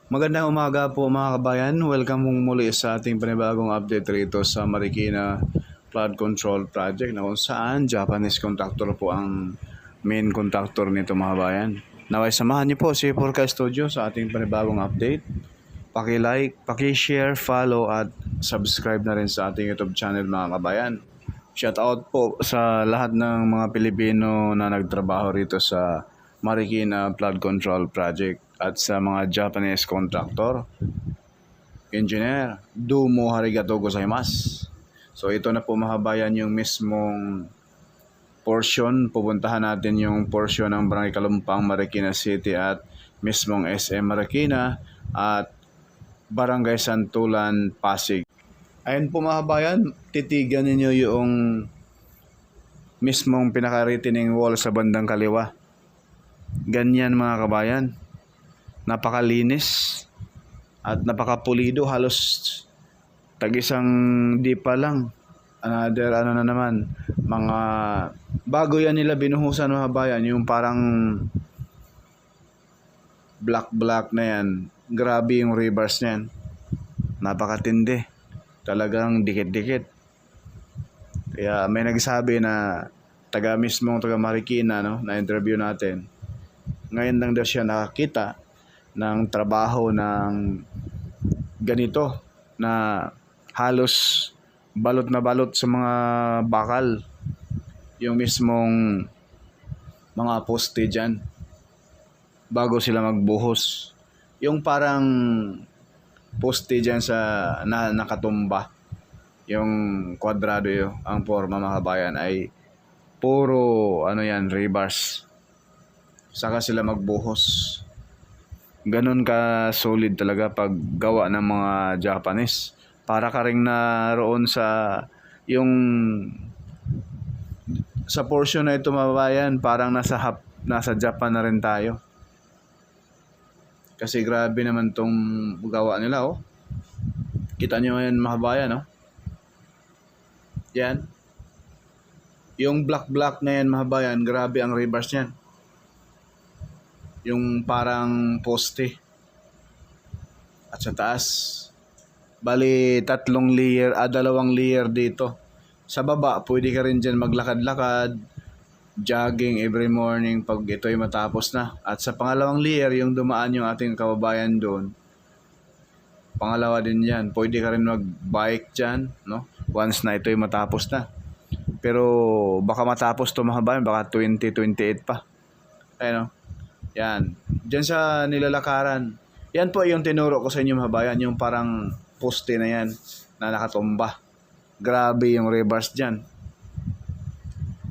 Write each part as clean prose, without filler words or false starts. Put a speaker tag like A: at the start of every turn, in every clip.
A: Magandang umaga po mga kabayan. Welcome po muli sa ating panibagong update rito sa Marikina Flood Control Project na kung saan Japanese contractor po ang main contractor nito mga kabayan. Naway samahan niyo po si Porca Studio sa ating panibagong update. Paki-like, paki-share, follow at subscribe na rin sa ating YouTube channel mga kabayan. Shout out po sa lahat ng mga Pilipino na nagtrabaho rito sa Marikina Flood Control Project at sa mga Japanese contractor, engineer, domo arigatou gozaimasu. So ito na po mga kabayan yung mismong portion. Pupuntahan natin yung portion ng Barangay Kalumpang, Marikina City at mismong SM Marikina at Barangay Santulan, Pasig. Ayun po mga kabayan, titigan ninyo yung mismong pinaka-retaining wall sa bandang kaliwa. Ganyan mga kabayan. Napakalinis at napakapulido, halos tag-isang di pa lang. Another na naman, mga bago yan nila binuhusan mga kabayan, yung parang black na yan. Grabe yung rebars niyan. Napakatindi. Talagang dikit-dikit. Kaya may nagsabi na taga Marikina, no, na interview natin. Ngayon lang daw siya nakakita ng trabaho ng ganito na halos balot na balot sa mga bakal yung mismong mga poste dyan bago sila magbuhos. Yung parang poste dyan sa nakatumba, yung kwadrado yun, ang forma mga kabayan ay puro rebars. Saka sila magbuhos. Ganun ka solid talaga pag gawa ng mga Japanese. Para ka ring naroon sa yung sa portion na ito mababayan, parang nasa Japan na rin tayo. Kasi grabe naman tong gawa nila, oh. Kita nyo ngayon mga kabayan, oh. Yan. Yung black na yan mga kabayan, grabe ang rebars niyan. Yung parang poste. At sa taas, bali 2 layer dito. Sa baba, pwede ka rin dyan maglakad-lakad, jogging every morning pag ito'y matapos na. At sa pangalawang layer, yung dumaan yung ating kababayan doon, pangalawa din yan. Pwede ka rin mag-bike dyan, no? Once na ito'y matapos na. Pero baka matapos to mga kabayan, baka 2028 pa. Ayun, no? Yan. Diyan sa nilalakaran. Yan po yung tinuro ko sa inyo mga kabayan, yung parang poste na yan na nakatumba. Grabe yung rebars dyan.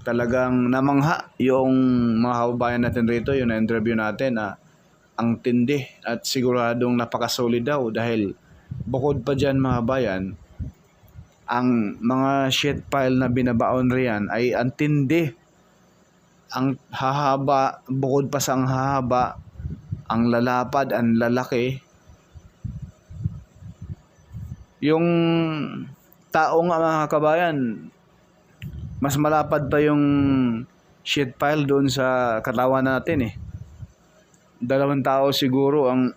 A: Talagang namangha yung mga kababayan natin rito, yung na-interview natin na ang tindi at siguradong napakasolid daw dahil bukod pa dyan mga kabayan, ang mga sheet pile na binabaon riyan ay ang tindi. Ang hahaba, bukod pa sa ang hahaba, ang lalapad, ang lalaki. Yung tao nga mga kabayan, mas malapad pa yung sheet pile doon sa katawan natin eh. 2 tao siguro ang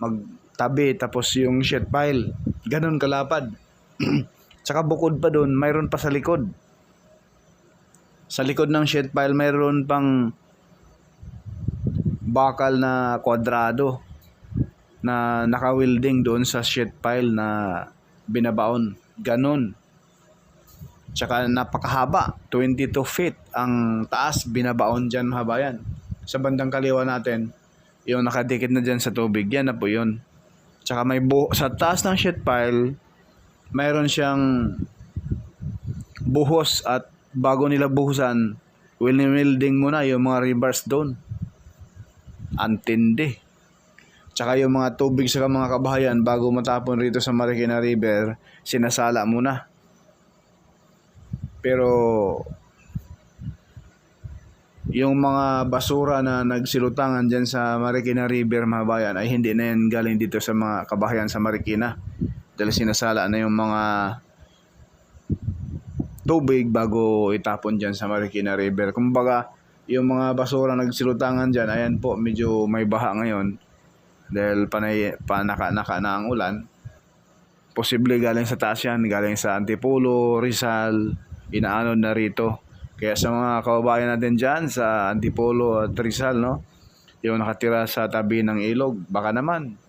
A: magtabi tapos yung sheet pile. Ganun kalapad. Tsaka bukod pa doon, mayroon pa sa likod. Sa likod ng sheet pile, mayroon pang bakal na kwadrado na naka-welding doon sa sheet pile na binabaon. Ganon. Tsaka napakahaba, 22 feet ang taas binabaon dyan mga kabayan. Sa bandang kaliwa natin, yung nakadikit na dyan sa tubig, yan na po yun. Tsaka may sa taas ng sheet pile, mayroon siyang buhos at bago nila buhusan, welding muna yung mga rebars doon. Antindi. Tsaka yung mga tubig sa mga kabahayan, bago matapon rito sa Marikina River, sinasala muna. Pero yung mga basura na nagsilutangan dyan sa Marikina River mga bayan ay hindi na yan galing dito sa mga kabahayan sa Marikina. Dahil sinasala na yung mga tubig bago itapon dyan sa Marikina River. Kumbaga, yung mga basura nagsilutangan dyan, ayan po, medyo may baha ngayon. dahil naka na ang ulan. Posible galing sa taas yan, galing sa Antipolo, Rizal, inaanod na rito. Kaya sa mga kababayan natin dyan sa Antipolo at Rizal, no, yung nakatira sa tabi ng ilog, baka naman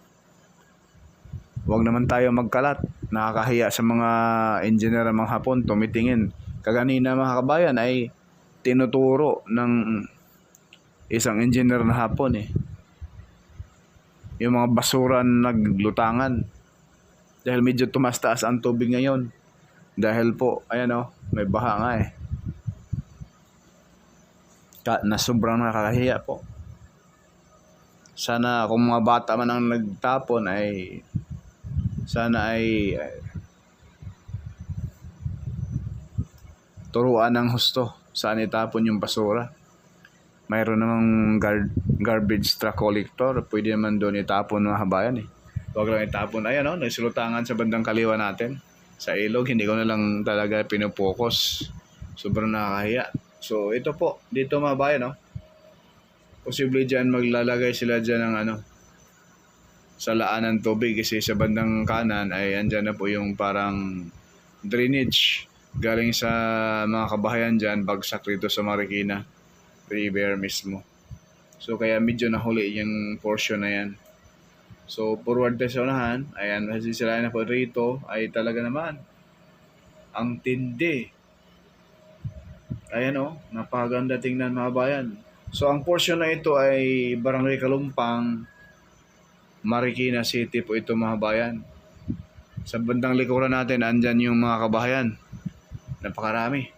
A: huwag naman tayo magkalat. Nakakahiya sa mga engineer ng mga Hapon tumitingin. Kaganina mga kabayan ay tinuturo ng isang engineer na Hapon yung mga basura na naglutangan. Dahil medyo tumastaas ang tubig ngayon. Dahil po, ayan may baha nga na sobrang nakakahiya po. Sana kung mga bata man ang nagtapon sana ay turuan ng husto saan itapon yung basura. Mayroon namang garbage truck collector, pwede naman doon itapon mga kabayan Huwag lang itapon. Ayan nagsulutangan sa bandang kaliwa natin sa ilog. Hindi ko na lang talaga pinupokus. Sobrang nakakahiya. So ito po, dito mga kabayan posible dyan maglalagay sila dyan ng sa laan ng tubig kasi sa bandang kanan ay andyan na po yung parang drainage galing sa mga kabahayan dyan, bagsak rito sa Marikina River mismo. So kaya medyo nahuli yung portion na yan. So forward tayo sa unahan, ayan, masisilayan na po rito ay talaga naman ang tindi. Ayan napakaganda tingnan mga bayan. So ang portion na ito ay Barangay Kalumpang, Marikina City po ito mga bayan. Sa bandang likuran natin, andyan yung mga kabahayan. Napakarami.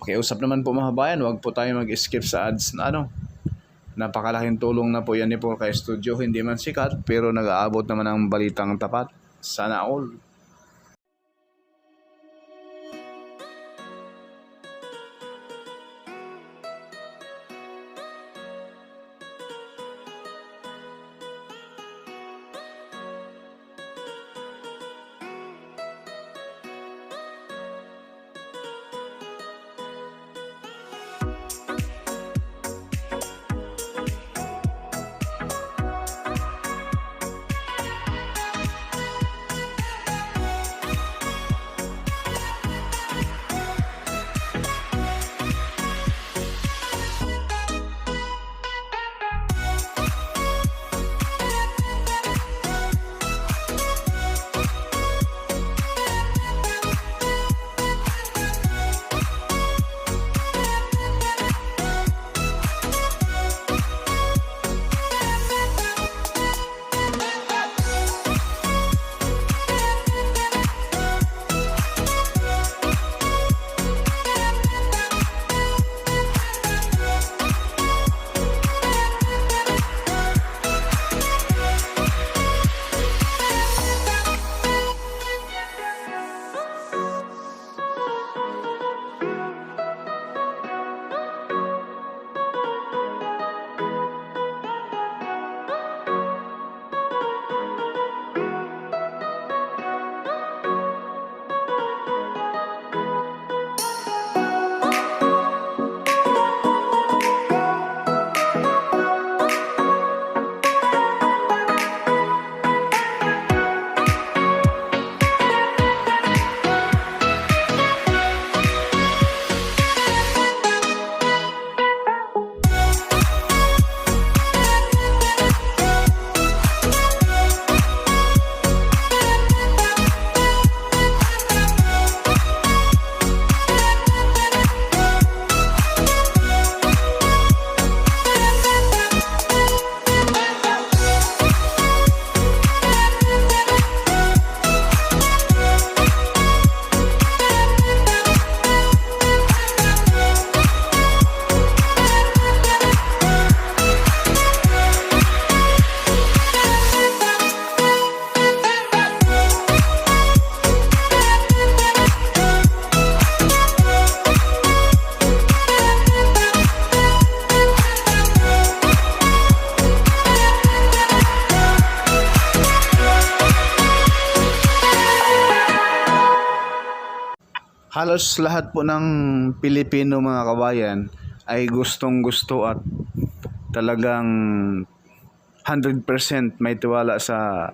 A: Pakiusap naman po mga bayan, huwag po tayo mag-skip sa ads na napakalaking tulong na po yan ni Paul kay Studio. Hindi man sikat, pero nag-aabot naman ang balitang tapat. Sana all. Halos lahat po ng Pilipino mga kabayan ay gustong gusto at talagang 100% may tiwala sa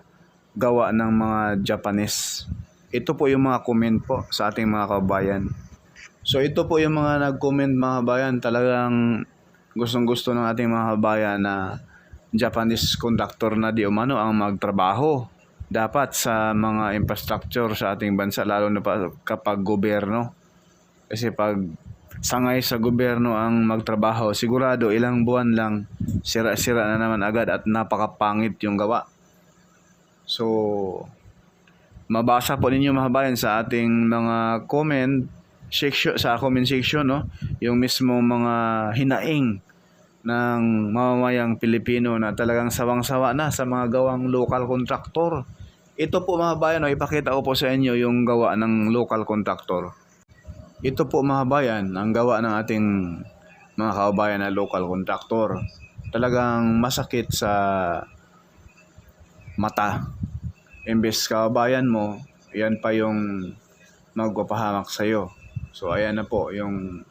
A: gawa ng mga Japanese. Ito po yung mga comment po sa ating mga kabayan. So ito po yung mga nag-comment mga kabayan. Talagang gustong-gusto ng ating mga kabayan na Japanese contractor na di umano ang magtrabaho dapat sa mga infrastructure sa ating bansa, lalo na pa kapag gobyerno. Kasi pag sangay sa gobyerno ang magtrabaho, sigurado ilang buwan lang sira-sira na naman agad at napakapangit yung gawa. So mabasa po ninyo mga kabayan sa ating mga comment section, sa comment section, no, yung mismo mga hinaing ng mamamayang Pilipino na talagang sawang-sawa na sa mga gawang local contractor. Ito po mga kabayan, no, ipakita ko po sa inyo yung gawa ng local contractor. Ito po mga kabayan, ang gawa ng ating mga kabayan na local contractor. Talagang masakit sa mata. Imbes kabayan mo, yan pa yung magpapahamak sa'yo. So ayan na po yung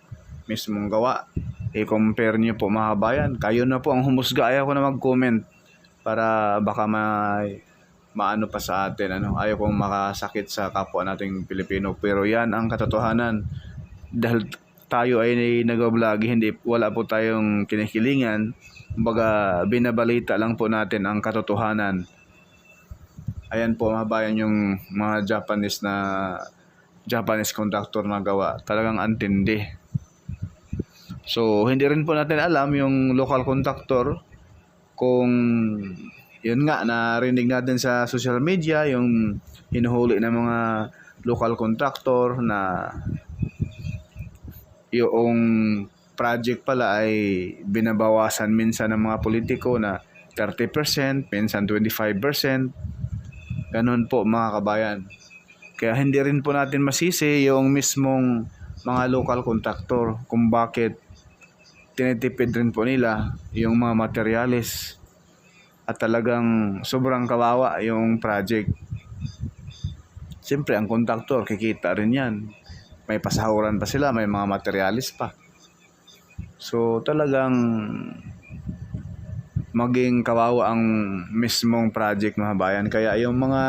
A: mismong gawa. I-compare nyo po mga kabayan. Kayo na po ang humusga. Ayaw ko na mag-comment para baka maano pa sa atin. Ayaw kong makasakit sa kapwa nating Pilipino. Pero yan ang katotohanan. Dahil tayo ay nag-vlog, wala po tayong kinikilingan. Kumbaga binabalita lang po natin ang katotohanan. Ayan po mga kabayan yung mga Japanese contractor na gawa. Talagang antindi. So, hindi rin po natin alam yung local contractor kung yun nga, narinig natin sa social media yung hinuhuli ng mga local contractor na yung project pala ay binabawasan minsan ng mga politiko na 30%, minsan 25%. Ganun po mga kabayan. Kaya hindi rin po natin masisi yung mismong mga local contractor kung bakit tinitipid rin po nila yung mga materials at talagang sobrang kawawa yung project. Siyempre ang contractor kikita rin yan, may pasahuran pa sila, may mga materialis pa. So talagang maging kawawa ang mismong project mga bayan. Kaya yung mga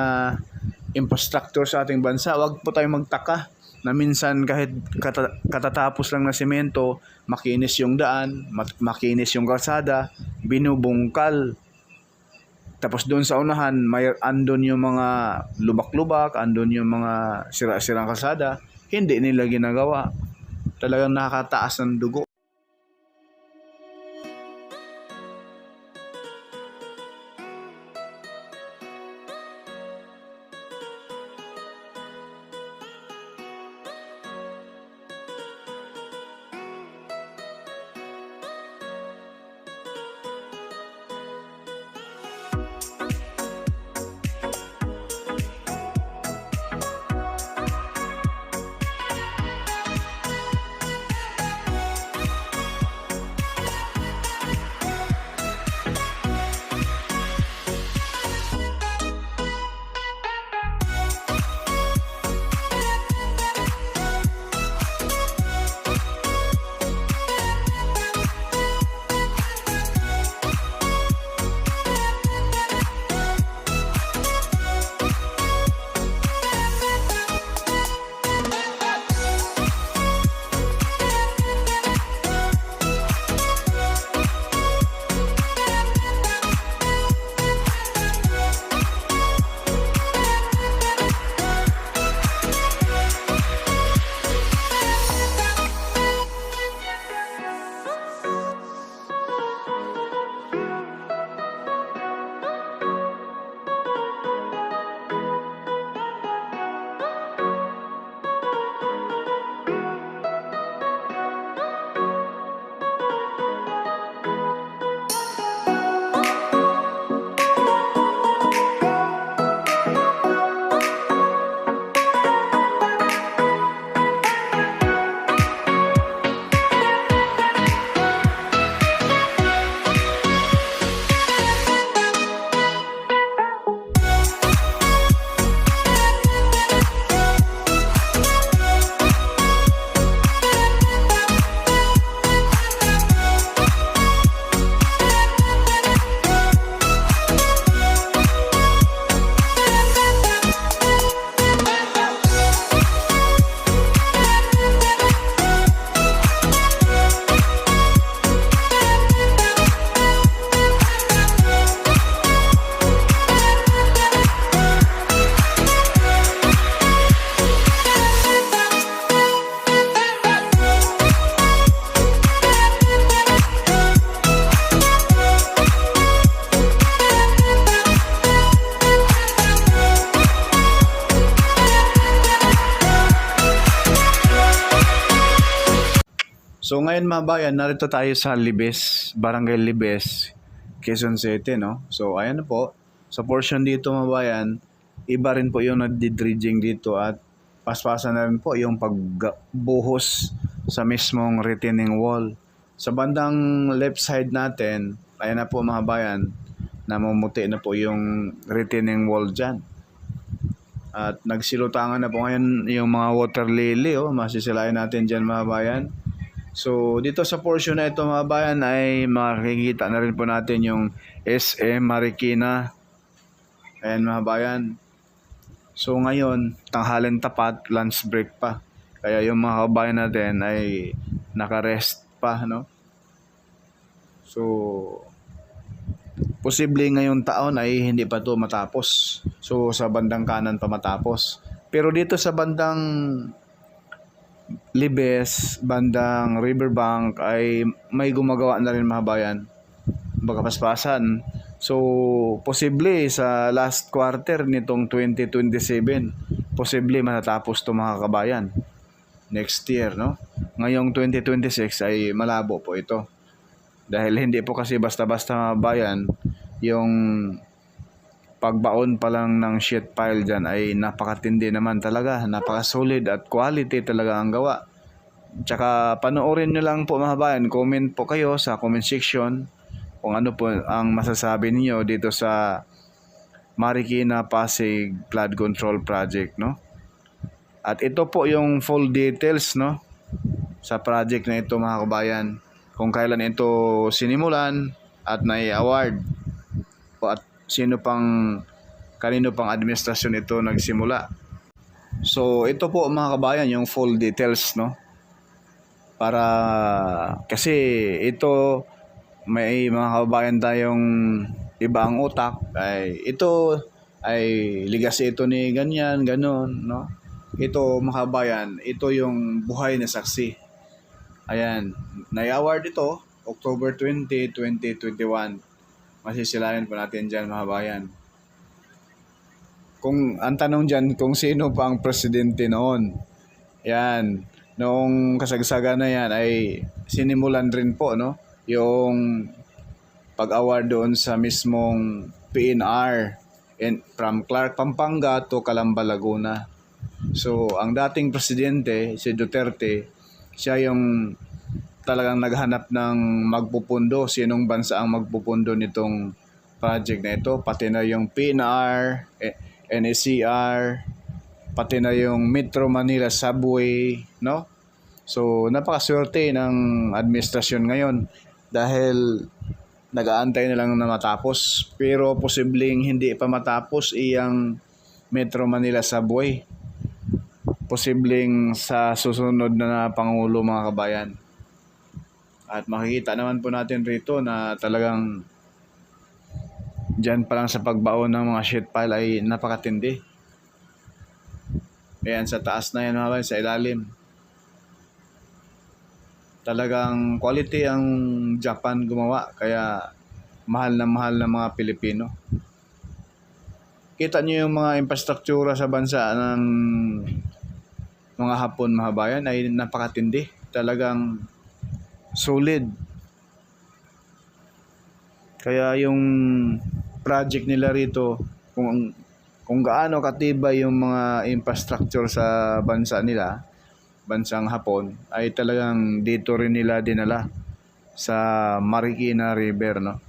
A: infrastructure sa ating bansa, wag po tayong magtaka na minsan kahit katatapos lang na semento, makinis yung daan, makinis yung kalsada, binubungkal. Tapos doon sa unahan, andon yung mga lubak-lubak, andon yung mga sira-sirang kalsada, hindi nila ginagawa. Talagang nakakataas ng dugo. So ngayon mga bayan, narito tayo sa Libes, Barangay Libes, Quezon City, no? So ayan na po, sa portion dito mga bayan, iba rin po yung nagdi-dredging dito at paspasan na rin po yung pagbuhos sa mismong retaining wall. Sa bandang left side natin, ayan na po mga bayan, namumuti na po yung retaining wall dyan. At nagsilutangan na po ngayon yung mga water lily, masisilayan natin dyan mga bayan. So dito sa portion na ito mga bayan ay makikita na rin po natin yung SM Marikina. Ayan mga bayan. So ngayon, tanghaling tapat, lunch break pa. Kaya yung mga kabayan natin ay nakarest pa, no? So, posible ngayong taon ay hindi pa to matapos. So, sa bandang kanan pa matapos. Pero dito sa bandang Libes, bandang Riverbank ay may gumagawa na rin mga bayan. Bagapaspasan. So, posible sa last quarter nitong 2027, posible matatapos to mga kabayan. Next year, no? Ngayong 2026 ay malabo po ito. Dahil hindi po kasi basta-basta mga bayan, yung pagbaon pa lang ng sheet pile dyan ay napakatindi naman talaga, napaka-solid at quality talaga ang gawa. Tsaka panoorin nyo lang po mga bayan, comment po kayo sa comment section kung ano po ang masasabi niyo dito sa Marikina Pasig Flood Control Project, no? At ito po yung full details, no, sa project na ito mga kabayan. Kung kailan ito sinimulan at nai-award o at kanino pang administrasyon ito nagsimula. So ito po mga kabayan yung full details, no? Para kasi ito may mga kabayan tayong ibang utak ay ito ay legacy ito ni ganyan, ganon, no? Ito mga kabayan, ito yung buhay na saksi. Ayan, nai-award ito October 20, 2021. Masisilayan po natin dyan mga kabayan. Kung ang tanong dyan kung sino pa ang presidente noon. Yan, noong kasagsagan na yan ay sinimulan rin po, no, yung pag-award doon sa mismong PNR from Clark, Pampanga to Calamba, Laguna. So, ang dating presidente, si Duterte, siya yung talagang naghanap ng magpupundo, sinong bansa ang magpupundo nitong project na ito, pati na yung PNR, NSCR, pati na yung Metro Manila Subway, no? So, napakaswerte ng administrasyon ngayon dahil nag-aantay na lang na matapos, pero posibleng hindi pa matapos iyang Metro Manila Subway. Posibleng sa susunod na Pangulo mga kabayan. At makikita naman po natin rito na talagang dyan pa lang sa pagbaon ng mga sheet pile ay napakatindi. Ayan sa taas na yan mga kabayan, sa ilalim. Talagang quality ang Japan gumawa, kaya mahal na mga Pilipino. Kita nyo yung mga infrastruktura sa bansa ng mga Hapon mga bayan ay napakatindi. Talagang solid. Kaya yung project nila rito, kung gaano katibay yung mga infrastructure sa bansa nila, bansang Hapon, ay talagang dito rin nila dinala sa Marikina River, no?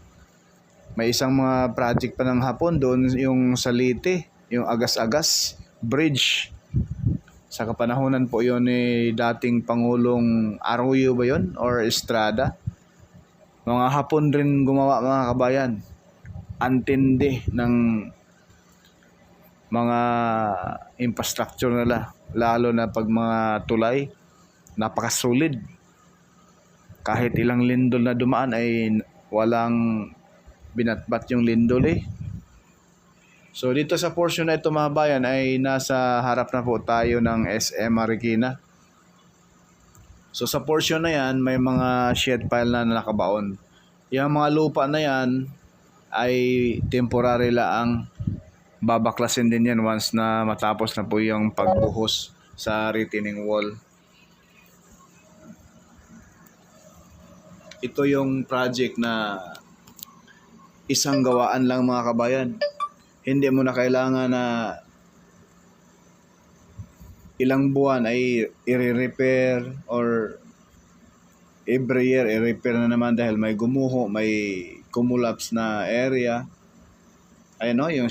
A: May isang mga project pa ng Hapon doon, yung Salite, yung Agas-Agas Bridge. Sa kapanahonan po yon ni dating Pangulong Arroyo ba yun? Or Estrada. Mga Hapon rin gumawa mga kabayan. Antindi ng mga infrastructure nila. Lalo na pag mga tulay. Napakasolid. Kahit ilang lindol na dumaan ay walang binatbat yung lindol eh. So dito sa portion na ito mga bayan ay nasa harap na po tayo ng SM Marikina. So sa portion na yan may mga sheet pile na nakabaon. Yung mga lupa na yan ay temporary lang, babaklasin din yan once na matapos na po yung pagbuhos sa retaining wall. ito yung project na isang gawaan lang mga kabayan. Hindi mo na kailangan na ilang buwan ay i-repair or every year i-repair na naman dahil may gumuho, may kumulaps na area. Ayun o, yung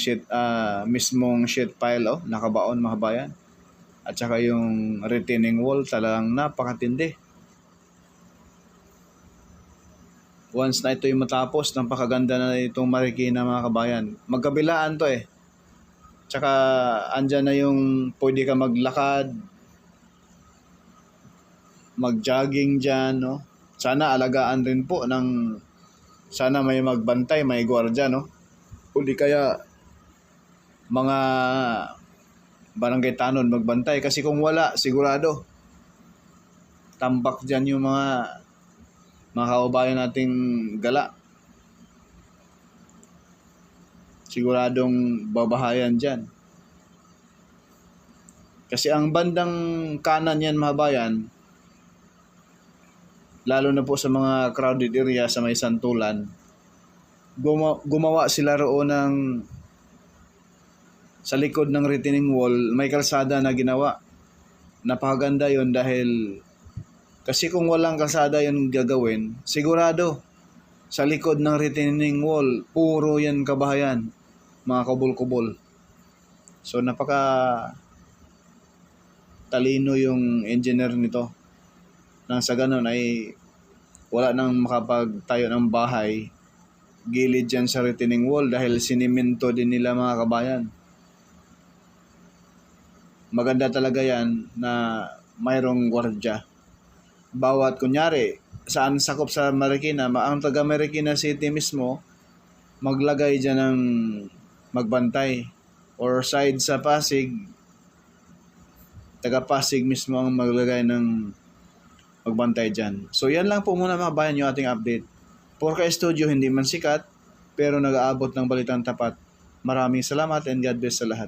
A: mismong sheet pile nakabaon mga kabayan. At saka yung retaining wall talagang napakatindi. Once na ito yung matapos, napakaganda na itong Marikina mga kabayan. Magkabilaan to eh. Tsaka andyan na yung pwede ka maglakad, mag-jogging dyan, no? Sana alagaan rin po sana may magbantay, may gwardiya, no? O di kaya mga barangay tanod magbantay. Kasi kung wala, sigurado, tambak dyan yung mga kababayan nating gala. Siguradong babahayan dyan. Kasi ang bandang kanan yan mga bayan, lalo na po sa mga crowded area sa may Santulan, gumawa sila roon sa likod ng retaining wall, may kalsada na ginawa. Napakaganda yon dahil kasi kung walang kalsada yon gagawin, sigurado sa likod ng retaining wall, puro yan kabahayan, mga kubol-kubol. So napaka talino yung engineer nito. Nang sa ganun ay wala nang makapagtayo ng bahay gilid dyan sa retaining wall dahil sinimento din nila mga kabayan. Maganda talaga yan na mayroong gwardya. Bawat kunyari, saan sakop sa Marikina, ang taga Marikina City mismo, maglagay dyan ng magbantay. Or side sa Pasig, taga Pasig mismo ang maglagay ng magbantay dyan. So yan lang po muna mga bayan yung ating update. Porka Studio hindi man sikat, pero nag-aabot ng balitang tapat. Maraming salamat and God bless sa lahat.